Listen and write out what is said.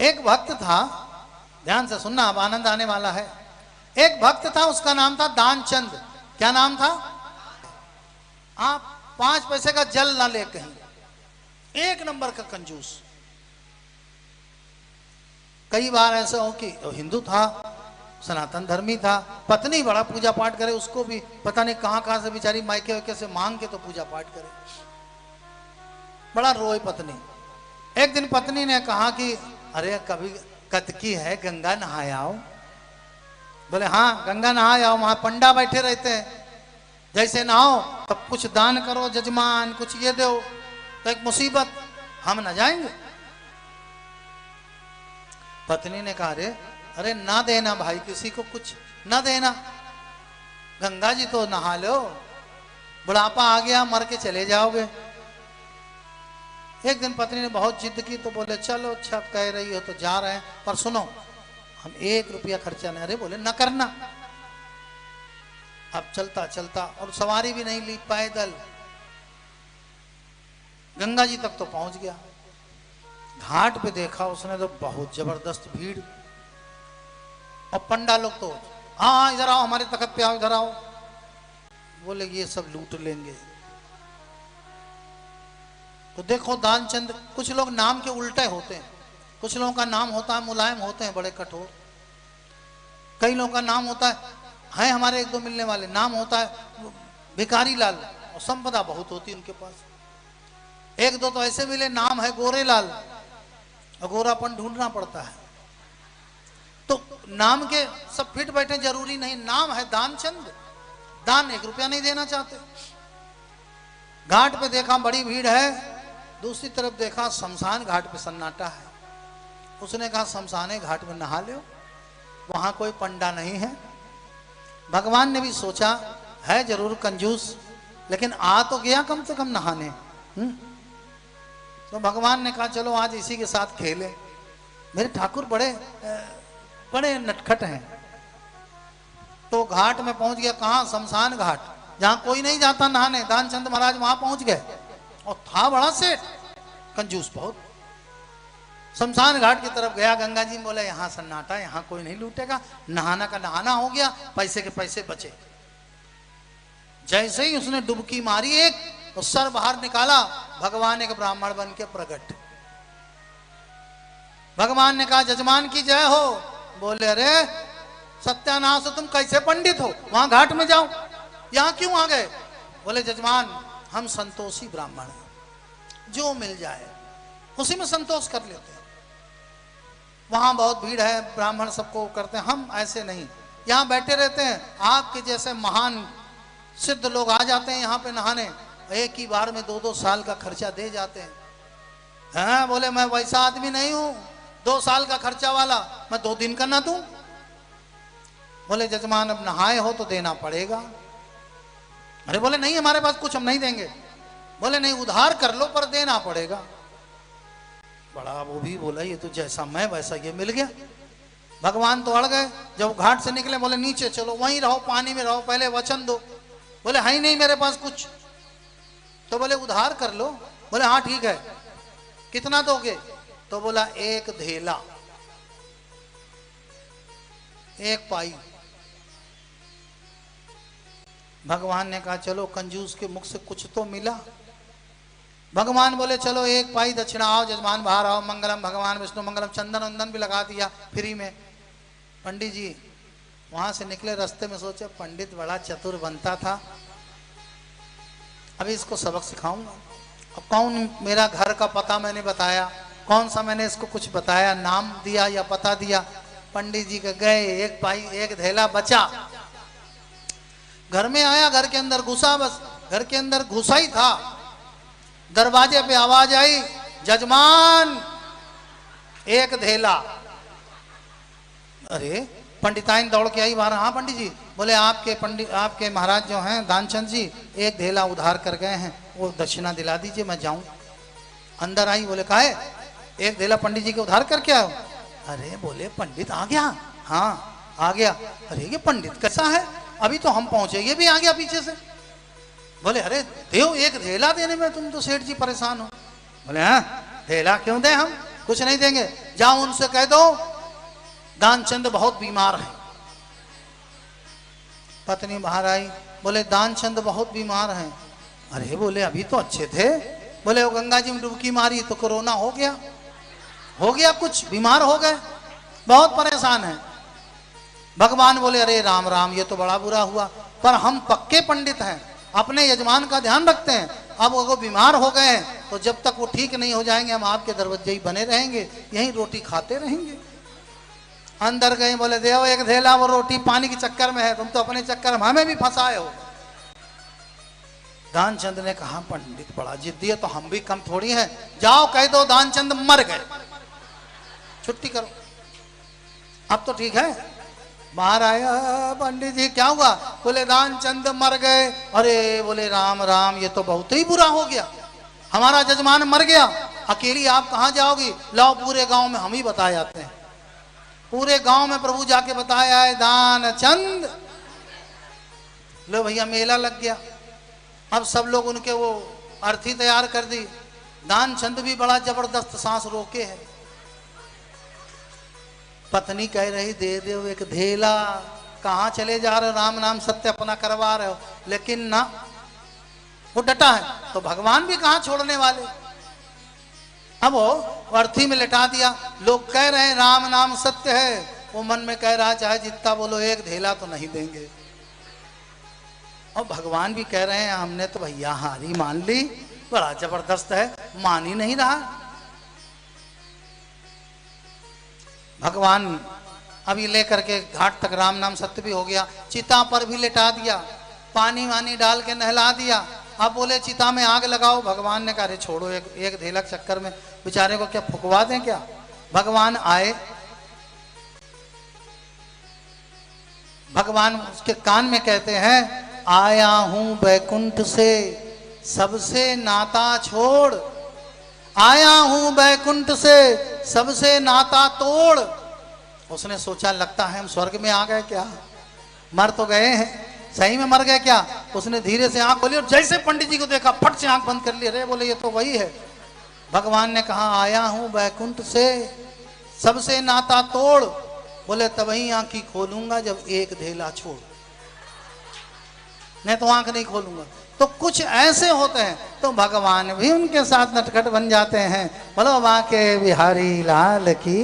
एक भक्त था, ध्यान से सुनना, अब आनंद आने वाला है। एक भक्त था, उसका नाम था दानचंद। क्या नाम था? आप 5 पैसे का जल ना ले कहीं, एक नंबर का कंजूस। कई बार ऐसा हो कि हिंदू था, सनातन धर्मी था, पत्नी बड़ा पूजा पाठ करे, उसको भी पता नहीं कहां कहां से बेचारी मायके वायके से मांग के तो पूजा पाठ करे, बड़ा रोए पत्नी। एक दिन पत्नी ने कहा कि अरे कभी कतकी है, गंगा नहाए आओ। बोले हाँ गंगा नहाए आओ, वहां पंडा बैठे रहते हैं, जैसे नहाओ तब कुछ दान करो जजमान, कुछ ये दो, तो एक मुसीबत, हम न जाएंगे। पत्नी ने कहा अरे ना देना भाई, किसी को कुछ ना देना, गंगा जी तो नहा लो, बुढ़ापा आ गया, मर के चले जाओगे। एक दिन पत्नी ने बहुत जिद की तो बोले चलो अच्छा कह रही हो तो जा रहे हैं, पर सुनो हम 1 रुपया खर्चा नहीं। अरे बोले न करना। अब चलता चलता, और सवारी भी नहीं ली, पैदल गंगा जी तक तो पहुंच गया। घाट पे देखा उसने तो बहुत जबरदस्त भीड़, और पंडा लोग तो हाँ इधर आओ, हमारे तख्त पे आओ, इधर आओ। बोले ये सब लूट लेंगे। तो देखो दानचंद, कुछ लोग नाम के उल्टे होते हैं, कुछ लोगों का नाम होता है मुलायम होते हैं, बड़े कठोर। कई लोगों का नाम होता है हमारे 1-2 मिलने वाले, नाम होता है भिखारी लाल, और संपदा बहुत होती है उनके पास। 1-2 तो ऐसे मिले, नाम है गोरे लाल, और गोरापन ढूंढना पड़ता है। तो नाम के सब फिट बैठे जरूरी नहीं। नाम है दानचंद, दान 1 रुपया नहीं देना चाहते। घाट पे देखा बड़ी भीड़ है, दूसरी तरफ देखा शमशान घाट पे सन्नाटा है। उसने कहा शमशान घाट में नहा लो, वहां कोई पंडा नहीं है। भगवान ने भी सोचा है जरूर कंजूस, लेकिन आ तो गया कम से कम नहाने। तो भगवान ने कहा चलो आज इसी के साथ खेले। मेरे ठाकुर बड़े नटखट हैं। तो घाट में पहुंच गया, कहां? शमशान घाट, जहां कोई नहीं जाता नहाने। दानचंद महाराज वहां पहुंच गए, और था बड़ा सेठ, कंजूस बहुत। शमशान घाट की तरफ गया, गंगा जी बोले यहाँ सन्नाटा, यहाँ कोई नहीं लूटेगा, नहाना का नहाना हो गया, पैसे के पैसे बचे। जैसे ही उसने डुबकी मारी एक, तो सर बाहर निकाला, भगवान एक ब्राह्मण बन के प्रकट। भगवान ने कहा जजमान की जय हो। बोले अरे सत्यानाश, तुम कैसे पंडित हो, वहां घाट में जाओ, यहां क्यों आ गए? बोले जजमान हम संतोषी ब्राह्मण हैं, जो मिल जाए उसी में संतोष कर लेते हैं। वहां बहुत भीड़ है, ब्राह्मण सबको करते हैं, हम ऐसे नहीं, यहाँ बैठे रहते हैं। आपके जैसे महान सिद्ध लोग आ जाते हैं यहाँ पे नहाने, एक ही बार में 2-2 साल का खर्चा दे जाते हैं। हाँ बोले मैं वैसा आदमी नहीं हूं 2 साल का खर्चा वाला, मैं 2 दिन का ना दूं। बोले जजमान अब नहाए हो तो देना पड़ेगा। अरे बोले नहीं हमारे पास कुछ हम नहीं देंगे। बोले नहीं उधार कर लो पर देना पड़ेगा। बड़ा वो भी बोला ये तो जैसा मैं वैसा ये मिल गया। भगवान तो अड़ गए। जब घाट से निकले बोले नीचे चलो, वहीं रहो, पानी में रहो, पहले वचन दो। बोले है ही नहीं मेरे पास कुछ। तो बोले उधार कर लो। बोले हाँ ठीक है, कितना दोगे? तो बोला 1 धेला, 1 पाई। भगवान ने कहा चलो कंजूस के मुख से कुछ तो मिला। भगवान बोले चलो 1 पाई दक्षिणा, आओ जजमान बाहर आओ, मंगलम भगवान विष्णु मंगलम। चंदन वंदन भी लगा दिया फ्री में। पंडित जी वहां से निकले, रास्ते में सोचे पंडित बड़ा चतुर बनता था, अभी इसको सबक सिखाऊंगा। अब कौन, मेरा घर का पता मैंने बताया, कौन सा मैंने इसको कुछ बताया, नाम दिया या पता दिया। पंडित जी के गए, 1 पाई 1 धेला बचा। घर में आया, घर के अंदर घुसा, बस घर के अंदर घुसा ही था, दरवाजे पे आवाज आई जजमान 1 धेला। अरे पंडिताइन दौड़ के आई बाहर। हाँ पंडित जी। बोले आपके महाराज जो हैं दानचंद जी 1 धेला उधार कर गए हैं, वो दक्षिणा दिला दीजिए मैं जाऊं। अंदर आई, बोले काहे? 1 धेला पंडित जी के उधार करके आओ। अरे बोले पंडित आ गया? हाँ आ गया। अरे ये पंडित कैसा है, अभी तो हम पहुंचे ये भी आ गया पीछे से। बोले अरे देव 1 धेला देने में तुम तो सेठ जी परेशान हो। बोले हाँ धेला क्यों दे हम, कुछ नहीं देंगे। जाओ उनसे कह दो दानचंद बहुत बीमार है। पत्नी बाहर आई, बोले दानचंद बहुत बीमार हैं। अरे बोले अभी तो अच्छे थे। बोले वो गंगा जी में डुबकी मारी तो कोरोना हो गया कुछ, बीमार हो गए, बहुत परेशान है। भगवान बोले अरे राम राम, ये तो बड़ा बुरा हुआ, पर हम पक्के पंडित हैं, अपने यजमान का ध्यान रखते हैं। अब वो बीमार हो गए हैं तो जब तक वो ठीक नहीं हो जाएंगे हम आपके दरवाजे ही बने रहेंगे, यहीं रोटी खाते रहेंगे। अंदर गए, बोले देव एक धेला वो रोटी पानी के चक्कर में है, तुम तो अपने चक्कर में हमें भी फंसाए हो। दानचंद ने कहा पंडित बड़ा जिद्दी है, तो हम भी कम थोड़ी हैं, जाओ कह दो दानचंद मर गए, छुट्टी करो, अब तो ठीक है। बाहर आया, पंडित जी क्या हुआ? बोले दानचंद मर गए। अरे बोले राम राम, ये तो बहुत ही बुरा हो गया, हमारा जजमान मर गया, अकेली आप कहाँ जाओगी? लाओ पूरे गांव में हम ही बताए जाते हैं। पूरे गांव में प्रभु जाके बताया है दानचंद। लो भैया मेला लग गया, अब सब लोग उनके वो अर्थी तैयार कर दी। दानचंद भी बड़ा जबरदस्त सांस रोके है। पत्नी कह रही दे दे एक धेला, कहाँ चले जा रहे हो, राम नाम सत्य अपना करवा रहे हो, लेकिन ना वो डटा है, तो भगवान भी कहाँ छोड़ने वाले। अब वो अर्थी में लिटा दिया। लोग कह रहे हैं राम नाम सत्य है, वो मन में कह रहा चाहे जितना बोलो एक धेला तो नहीं देंगे। और भगवान भी कह रहे हैं हमने तो भैया हारी मान ली, बड़ा जबरदस्त है, मान ही नहीं रहा। भगवान अभी लेकर के घाट तक राम नाम सत्य भी हो गया, चिता पर भी लेटा दिया, पानी वानी डाल के नहला दिया। अब बोले चिता में आग लगाओ। भगवान ने कहा अरे छोड़ो, एक धेलक चक्कर में बेचारे को क्या फुकवा दें क्या। भगवान आए, भगवान उसके कान में कहते हैं आया हूं बैकुंठ से सबसे नाता छोड़, आया हूं बैकुंठ से सबसे नाता तोड़। उसने सोचा लगता है हम स्वर्ग में आ गए क्या, मर तो गए हैं, सही में मर गए क्या। उसने धीरे से आंख खोली और जैसे पंडित जी को देखा फट से आंख बंद कर ली। अरे बोले ये तो वही है। भगवान ने कहा आया हूं बैकुंठ से सबसे नाता तोड़। बोले तभी आंख ही खोलूंगा जब एक धेला छोड़, नहीं तो आंख नहीं खोलूंगा। तो कुछ ऐसे होते हैं तो भगवान भी उनके साथ नटखट बन जाते हैं। बोलो बांके बिहारी लाल की।